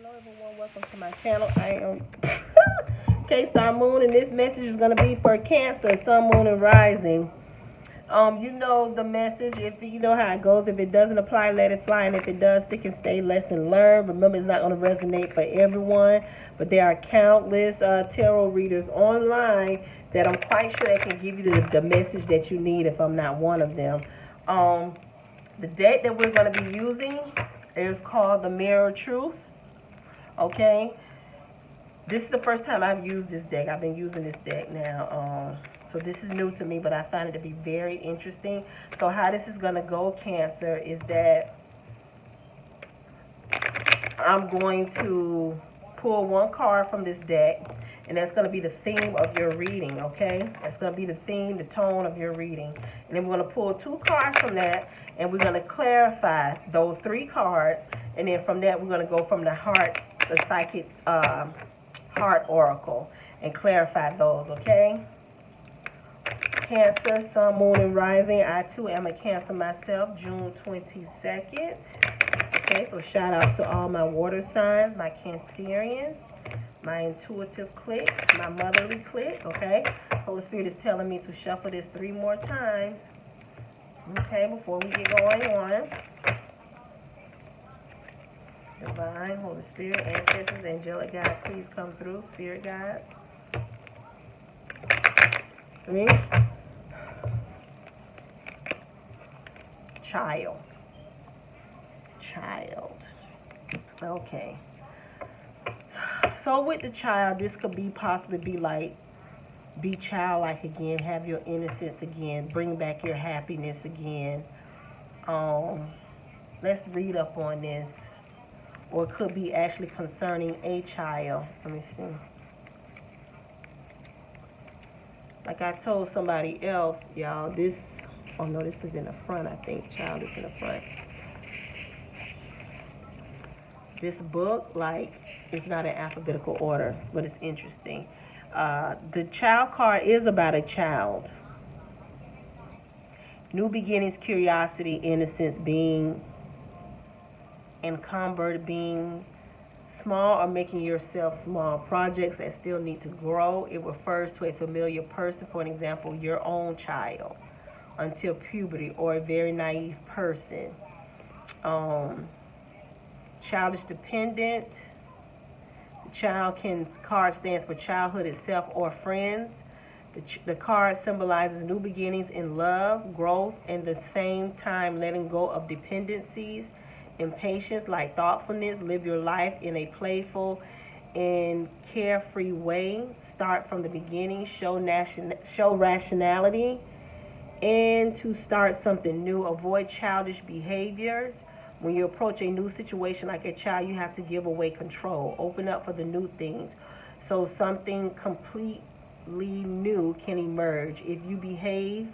Hello everyone, welcome to my channel. I am K-Star Moon, and this message is going to be for Cancer, Sun, Moon, and Rising. You know the message. If you know how it goes, if it doesn't apply, let it fly, and if it does, stick and stay, lesson learned. Remember, it's not going to resonate for everyone, but there are countless tarot readers online that I'm quite sure that can give you the message that you need if I'm not one of them. The deck that we're going to be using is called the Mirror Truth. Okay, this is the first time I've used this deck. I've been using this deck now, so this is new to me, but I find it to be very interesting. So how this is going to go, Cancer, is that I'm going to pull one card from this deck, and that's going to be the theme of your reading, okay? That's going to be the theme, the tone of your reading. And then we're going to pull two cards from that, and we're going to clarify those three cards. And then from that, we're going to go from the heart, the psychic heart oracle, and clarify those, okay? Cancer, Sun, Moon, and Rising. I, too, am a Cancer myself, June 22nd. Okay, so shout out to all my water signs, my Cancerians, my intuitive clique, my motherly clique, okay? Holy Spirit is telling me to shuffle this 3 more times, okay, before we get going on. Divine, Holy Spirit, ancestors, angelic guides, please come through. Spirit guides. 3. Child. Okay. So with the child, this could be possibly be like, be childlike again, have your innocence again, bring back your happiness again. Let's read up on this. Or it could be actually concerning a child. Let me see. Like I told somebody else, y'all, this, oh no, this is in the front, I think. Child is in the front. This book, like, it's not in alphabetical order, but it's interesting. The child card is about a child. New beginnings, curiosity, innocence, being encumbered, being small or making yourself small, projects that still need to grow. It refers to a familiar person, for an example, your own child, until puberty, or a very naive person. Childish dependent. The child card stands for childhood itself or friends. The card symbolizes new beginnings in love, growth, and at the same time letting go of dependencies. Impatience, like thoughtfulness, live your life in a playful and carefree way. Start from the beginning, show rationality, and to start something new. Avoid childish behaviors. When you approach a new situation like a child, you have to give away control. Open up for the new things. So something completely new can emerge. If you behave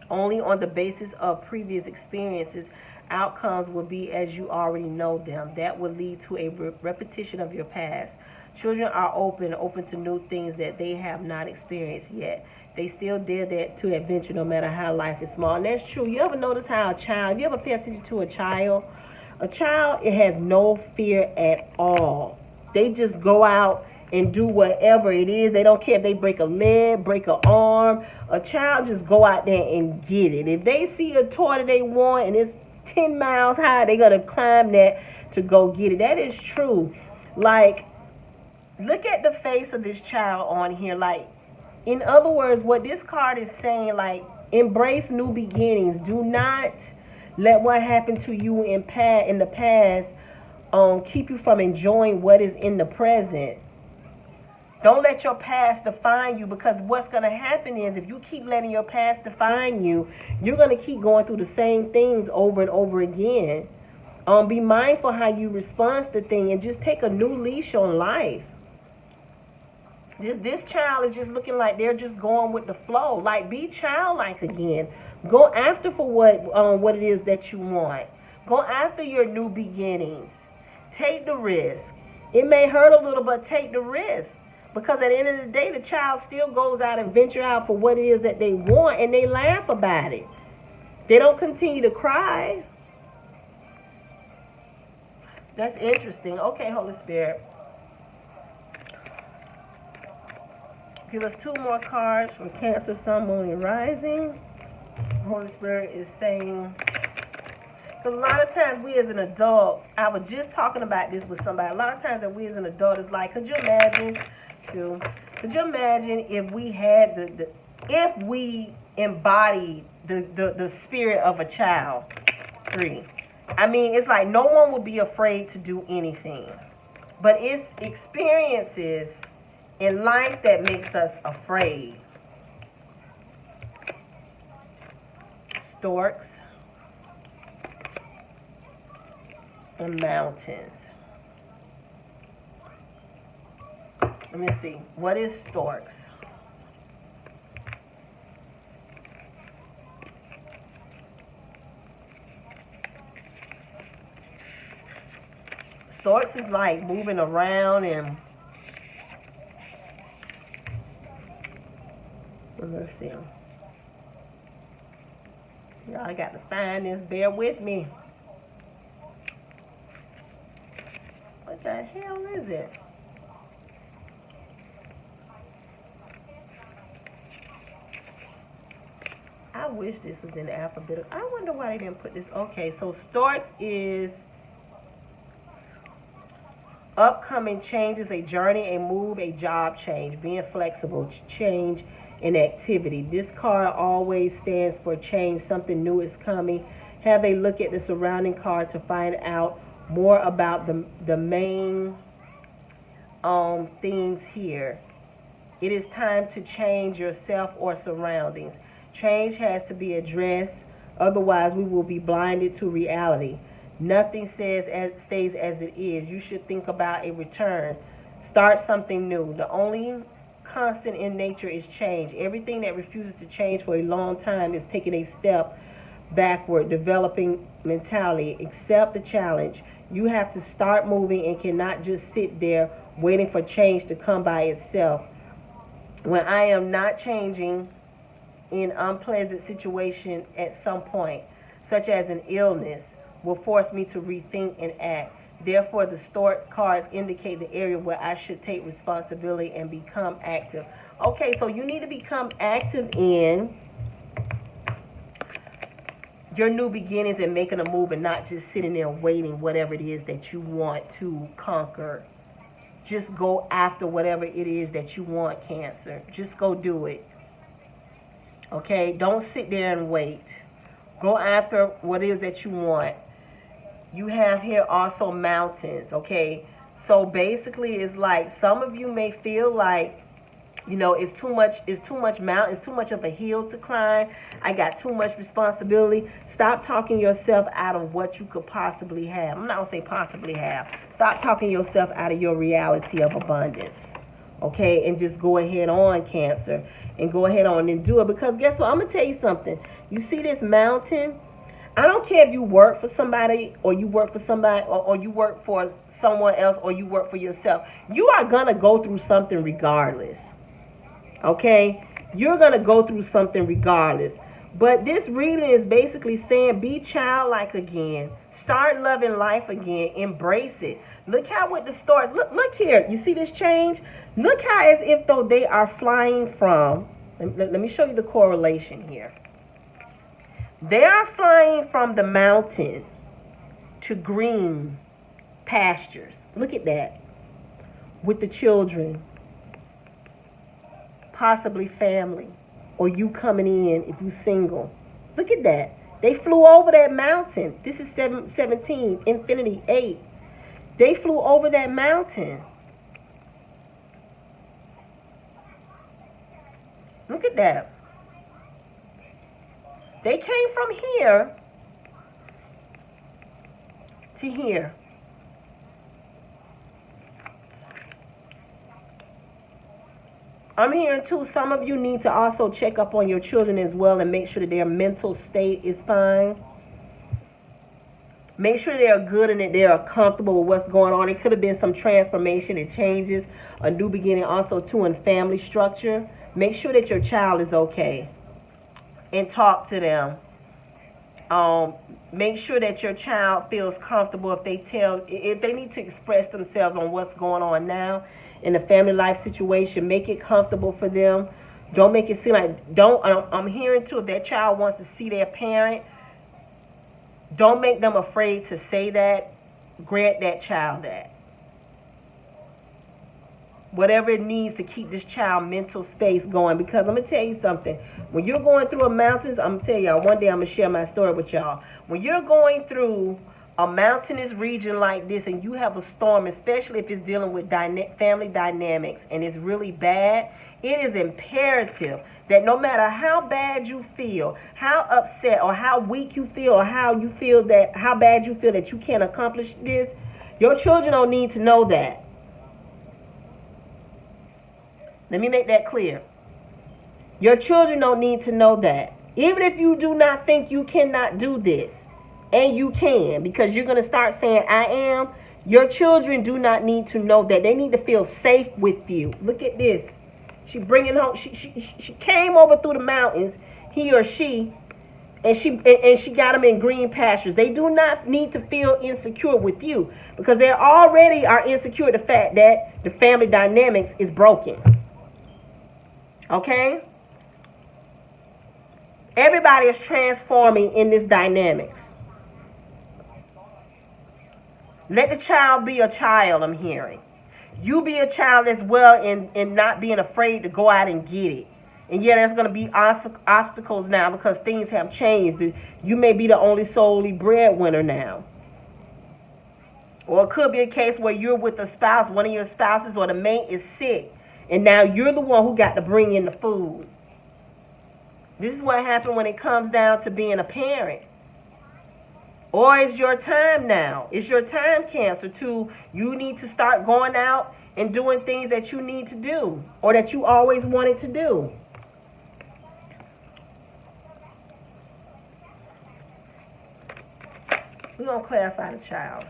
only on the basis of previous experiences, outcomes will be as you already know them. That will lead to a repetition of your past. Children are open to new things that they have not experienced yet. They still dare that to adventure no matter how life is small. And that's true. You ever notice how a child, you ever pay attention to a child? A child, it has no fear at all. They just go out and do whatever it is. They don't care if they break a leg, break an arm. A child just go out there and get it. If they see a toy that they want and it's 10 miles high, they're going to climb that to go get it. That is true. Like, look at the face of this child on here. Like, in other words, what this card is saying, like, embrace new beginnings. Do not let what happened to you in the past keep you from enjoying what is in the present. Don't let your past define you, because what's going to happen is if you keep letting your past define you, you're going to keep going through the same things over and over again. Be mindful how you respond to things and just take a new leash on life. This child is just looking like they're just going with the flow. Like, be childlike again. Go after for what it is that you want. Go after your new beginnings. Take the risk. It may hurt a little, but take the risk. Because at the end of the day, the child still goes out and venture out for what it is that they want, and they laugh about it. They don't continue to cry. That's interesting. Okay, Holy Spirit. Give us 2 more cards from Cancer, Sun, Moon, and Rising. Holy Spirit is saying, because a lot of times we as an adult, I was just talking about this with somebody. A lot of times that we as an adult is like, could you imagine if we had if we embodied the spirit of a child? 3. I mean, it's like no one will be afraid to do anything. But it's experiences in life that makes us afraid. Storks and mountains. Let me see. What is storks? Storks is like moving around and let's see. Y'all got to find this. Bear with me. What the hell is it? I wish this was in alphabetical. I wonder why they didn't put this. Okay, so storks is upcoming changes, a journey, a move, a job change, being flexible, change in activity. This card always stands for change. Something new is coming. Have a look at the surrounding card to find out more about the main themes here. It is time to change yourself or surroundings. Change has to be addressed, otherwise we will be blinded to reality. Nothing stays as it is. You should think about a return. Start something new. The only constant in nature is change. Everything that refuses to change for a long time is taking a step backward. Developing mentality. Accept the challenge. You have to start moving and cannot just sit there waiting for change to come by itself. When I am not changing in unpleasant situation at some point, such as an illness, will force me to rethink and act. Therefore, the stork cards indicate the area where I should take responsibility and become active. Okay, so you need to become active in your new beginnings and making a move and not just sitting there waiting whatever it is that you want to conquer. Just go after whatever it is that you want, Cancer. Just go do it. Okay? Don't sit there and wait. Go after what it is that you want. You have here also mountains, okay? So basically it's like some of you may feel like, you know, it's too much mountain, it's too much of a hill to climb. I got too much responsibility. Stop talking yourself out of what you could possibly have. I'm not gonna say possibly have. Stop talking yourself out of your reality of abundance. Okay, and just go ahead on, Cancer, and go ahead on and do it. Because guess what? I'm gonna tell you something. You see this mountain? I don't care if you work for somebody or you work for somebody or you work for someone else or you work for yourself. You are going to go through something regardless. Okay? You're going to go through something regardless. But this reading is basically saying be childlike again. Start loving life again. Embrace it. Look how with the stars. Look here. You see this change? Look how as if though they are flying from. Let me show you the correlation here. They are flying from the mountain to green pastures. Look at that. With the children. Possibly family. Or you coming in if you single. Look at that. They flew over that mountain. This is 17, infinity 8. They flew over that mountain. Look at that. They came from here to here. I'm hearing too, some of you need to also check up on your children as well and make sure that their mental state is fine. Make sure they are good and that they are comfortable with what's going on. It could have been some transformation and changes, a new beginning also too in family structure. Make sure that your child is okay. And talk to them. Um, Make sure that your child feels comfortable if they need to express themselves on what's going on now in the family life situation. Make it comfortable for them. Don't make it seem like don't. I'm hearing too, if that child wants to see their parent, don't make them afraid to say that. Grant that child that. Whatever it needs to keep this child mental space going. Because I'm going to tell you something. When you're going through a mountains, I'm going to tell y'all, one day I'm going to share my story with y'all. When you're going through a mountainous region like this and you have a storm, especially if it's dealing with family dynamics and it's really bad, it is imperative that no matter how bad you feel, how upset or how weak you feel, or how bad you feel that you can't accomplish this, your children don't need to know that. Let me make that clear. Your children don't need to know that. Even if you do not think you cannot do this, and you can, because you're going to start saying, I am, your children do not need to know that. They need to feel safe with you. Look at this. She bringing home, she came over through the mountains, he or she, and she got them in green pastures. They do not need to feel insecure with you, because they already are insecure the fact that the family dynamics is broken. Okay? Everybody is transforming in this dynamics. Let the child be a child, I'm hearing. You be a child as well in not being afraid to go out and get it. And yeah, there's going to be obstacles now because things have changed. You may be the only solely breadwinner now. Or it could be a case where you're with a spouse, one of your spouses or the mate is sick. And now you're the one who got to bring in the food. This is what happens when it comes down to being a parent. Or it's your time now. It's your time, Cancer, too. You need to start going out and doing things that you need to do or that you always wanted to do. We're going to clarify the child.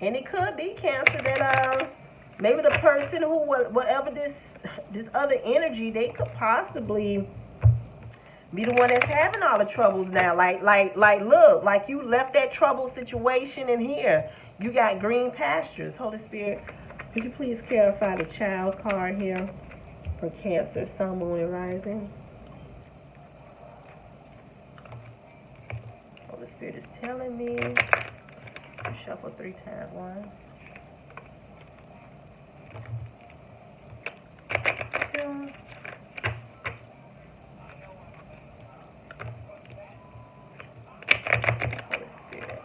And it could be, Cancer, that maybe the person who, whatever this other energy, they could possibly be the one that's having all the troubles now. Like, look, like you left that trouble situation in here. You got green pastures. Holy Spirit, could you please clarify the child card here for Cancer, Sun, Moon, and Rising? Holy Spirit is telling me. Shuffle 3 times. 1, 2. Holy Spirit.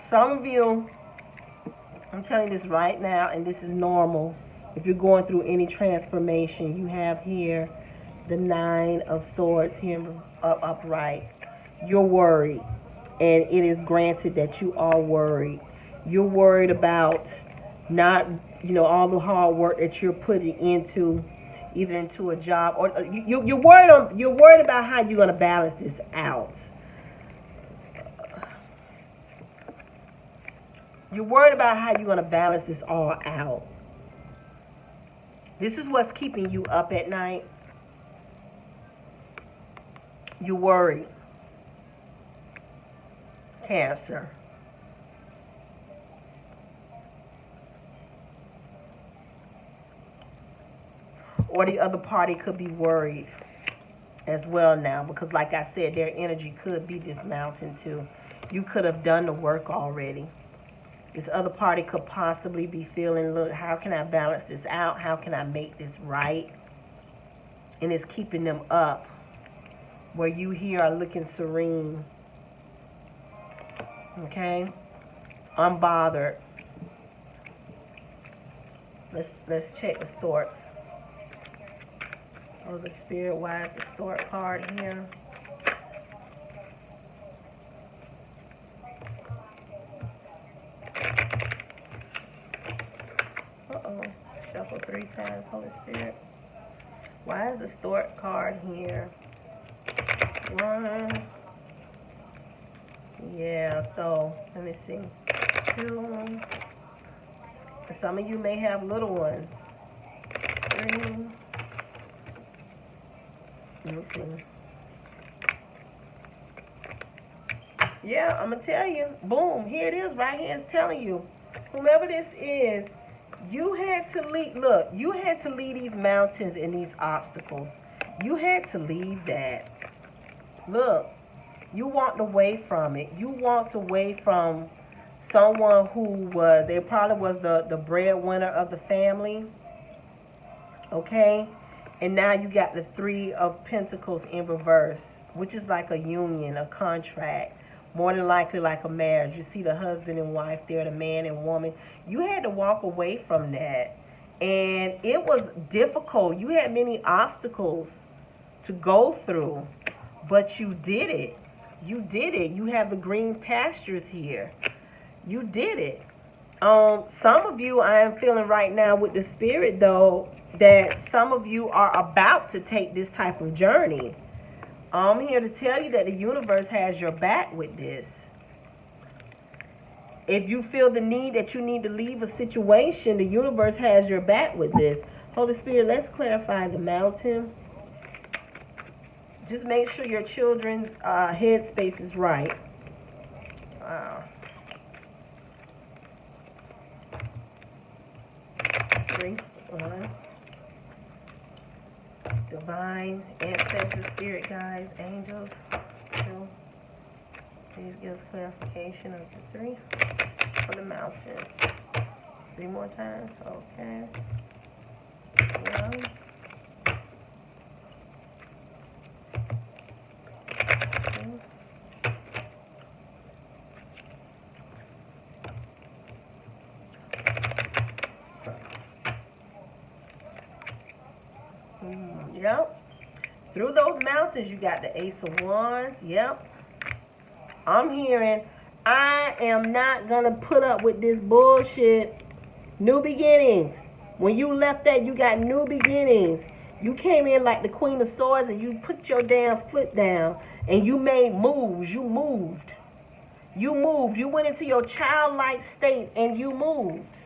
Some of you, I'm telling you this right now, and this is normal. If you're going through any transformation, you have here the 9 of Swords here upright. You're worried, and it is granted that you are worried. You're worried about not, all the hard work that you're putting into, either into a job or you're worried about how you're going to balance this out. You're worried about how you're going to balance this all out. This is what's keeping you up at night. You worry. Cancer. Or the other party could be worried as well now, because like I said, their energy could be this mountain too. You could have done the work already. This other party could possibly be feeling, look, how can I balance this out? How can I make this right? And it's keeping them up. Where you here are looking serene. Okay? Unbothered. Let's check the storks. Oh, the Spirit, why is the stork card here? Uh-oh. Shuffle 3 times, Holy Spirit. Why is the stork card here? 1, Yeah, so let me see. Two. Some of you may have little ones. Three. Let me see. Yeah, I'm going to tell you. Boom. Here it is right here. It's telling you. Whomever this is, you had to leave. Look, you had to leave these mountains and these obstacles. You had to leave that. Look, you walked away from it. You walked away from someone who was, they probably was the breadwinner of the family. Okay? And now you got the Three of Pentacles in reverse, which is like a union, a contract. More than likely like a marriage. You see the husband and wife there, the man and woman. You had to walk away from that. And it was difficult. You had many obstacles to go through. But you did it. You did it. You have the green pastures here. You did it. Some of you, I am feeling right now with the spirit, though, that some of you are about to take this type of journey. I'm here to tell you that the universe has your back with this. If you feel the need that you need to leave a situation, the universe has your back with this. Holy Spirit, let's clarify the mountain. Just make sure your children's headspace is right. Wow. 3, 1. Divine, ancestors, spirit guides, angels. 2. Please give us clarification of the 3 for the mountains. 3 more times. Okay. 1. 2. Yep. Through those mountains, you got the Ace of Wands. Yep. I'm hearing, I am not going to put up with this bullshit. New beginnings. When you left that, you got new beginnings. You came in like the Queen of Swords and you put your damn foot down and you made moves. You moved. You moved. You went into your childlike state and you moved.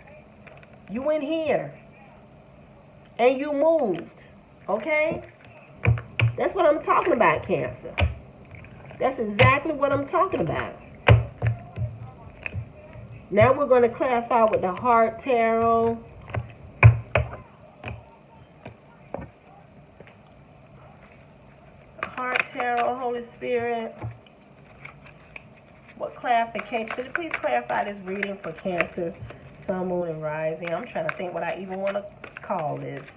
You went here and you moved. Okay? That's what I'm talking about, Cancer. That's exactly what I'm talking about. Now we're going to clarify with the Heart Tarot. Heart Tarot, Holy Spirit. What clarification? Could you please clarify this reading for Cancer, Sun, Moon, and Rising? I'm trying to think what I even want to call this.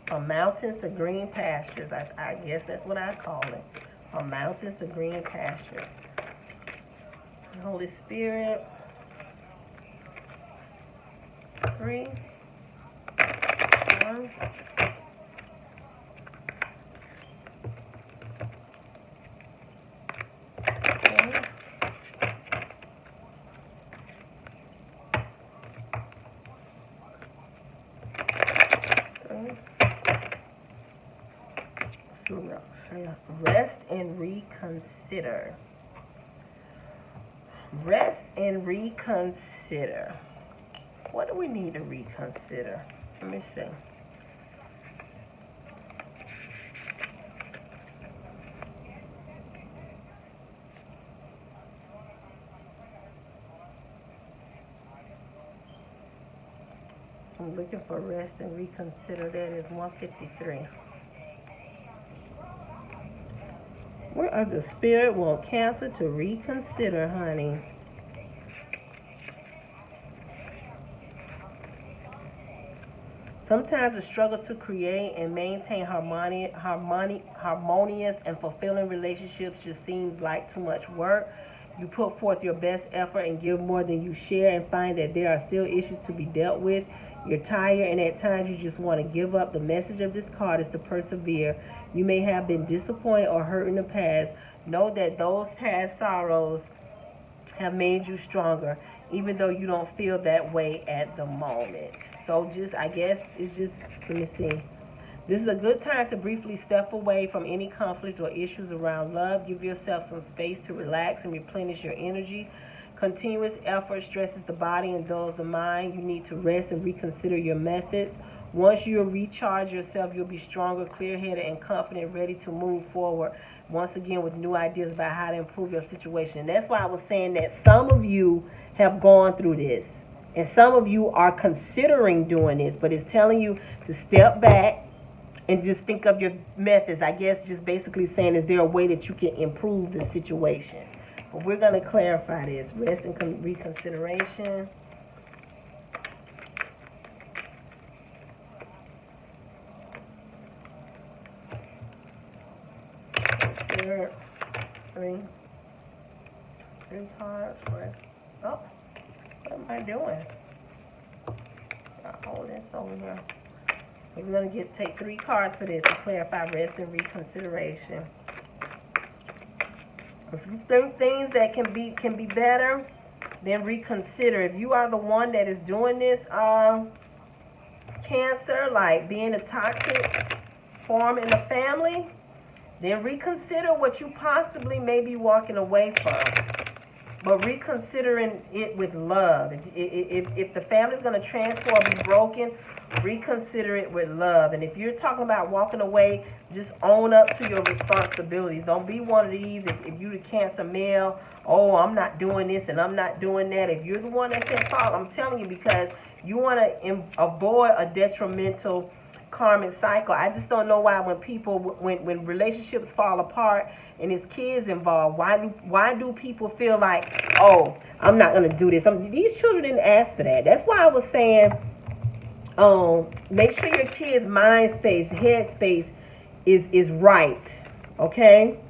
From mountains to green pastures. I guess that's what I call it. From mountains to green pastures. Holy Spirit. 3, 1. Rest and reconsider. Rest and reconsider. What do we need to reconsider? Let me see. I'm looking for rest and reconsider. That is 153. Where are the spirit want Cancer to reconsider, honey? Sometimes we struggle to create and maintain harmonious and fulfilling relationships just seems like too much work. You put forth your best effort and give more than you share and find that there are still issues to be dealt with. You're tired and at times you just want to give up. The message of this card is to persevere. You may have been disappointed or hurt in the past. Know that those past sorrows have made you stronger, even though you don't feel that way at the moment. So just, I guess, it's just, let me see. This is a good time to briefly step away from any conflict or issues around love. Give yourself some space to relax and replenish your energy. Continuous effort stresses the body and dulls the mind. You need to rest and reconsider your methods. Once you recharge yourself, you'll be stronger, clear-headed, and confident, ready to move forward once again with new ideas about how to improve your situation. And that's why I was saying that some of you have gone through this, and some of you are considering doing this, but it's telling you to step back and just think of your methods. I guess just basically saying, is there a way that you can improve the situation? But we're going to clarify this. Rest and reconsideration. Spirit. Three cards. Oh, what am I doing? I'll hold this over here. So we're going to take 3 cards for this to clarify rest and reconsideration. If you think things that can be better, then reconsider. If you are the one that is doing this, Cancer, like being a toxic form in the family, then reconsider what you possibly may be walking away from. But reconsidering it with love. If the family's going to transform, be broken, reconsider it with love. And if you're talking about walking away, just own up to your responsibilities. Don't be one of these, if you're the Cancer male, oh, I'm not doing this and I'm not doing that. If you're the one that's at fault, I'm telling you, because you want to avoid a detrimental karmic cycle. I just don't know why when relationships fall apart and there's kids involved, why do people feel like, oh, I'm not going to do this? These children didn't ask for that. That's why I was saying, make sure your kids' mind space, head space is right, okay?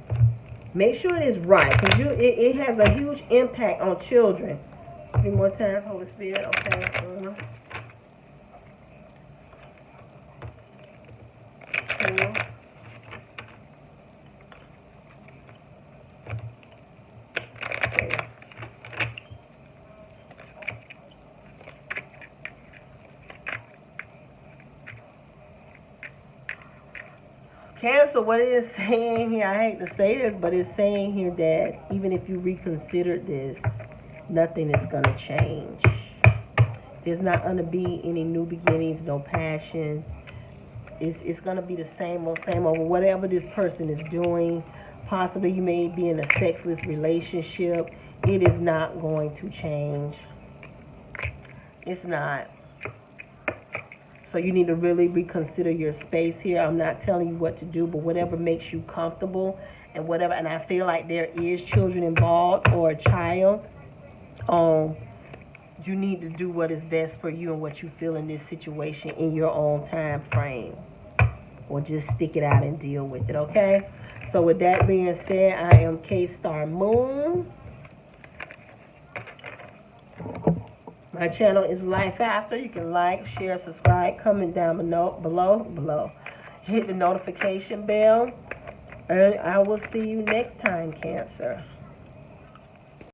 Make sure it is right, because it has a huge impact on children. 3 more times, Holy Spirit, okay? Cancer, what it is saying here, I hate to say this, but it's saying here that even if you reconsider this, nothing is going to change. There's not going to be any new beginnings, no passion. It's going to be the same old, whatever this person is doing. Possibly you may be in a sexless relationship. It is not going to change. It's not. So you need to really reconsider your space here. I'm not telling you what to do, but whatever makes you comfortable and whatever. And I feel like there is children involved or a child. You need to do what is best for you and what you feel in this situation in your own time frame. Or just stick it out and deal with it, okay? So with that being said, I am K-Star Moon. My channel is Life After. You can like, share, subscribe, comment down below. Hit the notification bell. And I will see you next time, Cancer.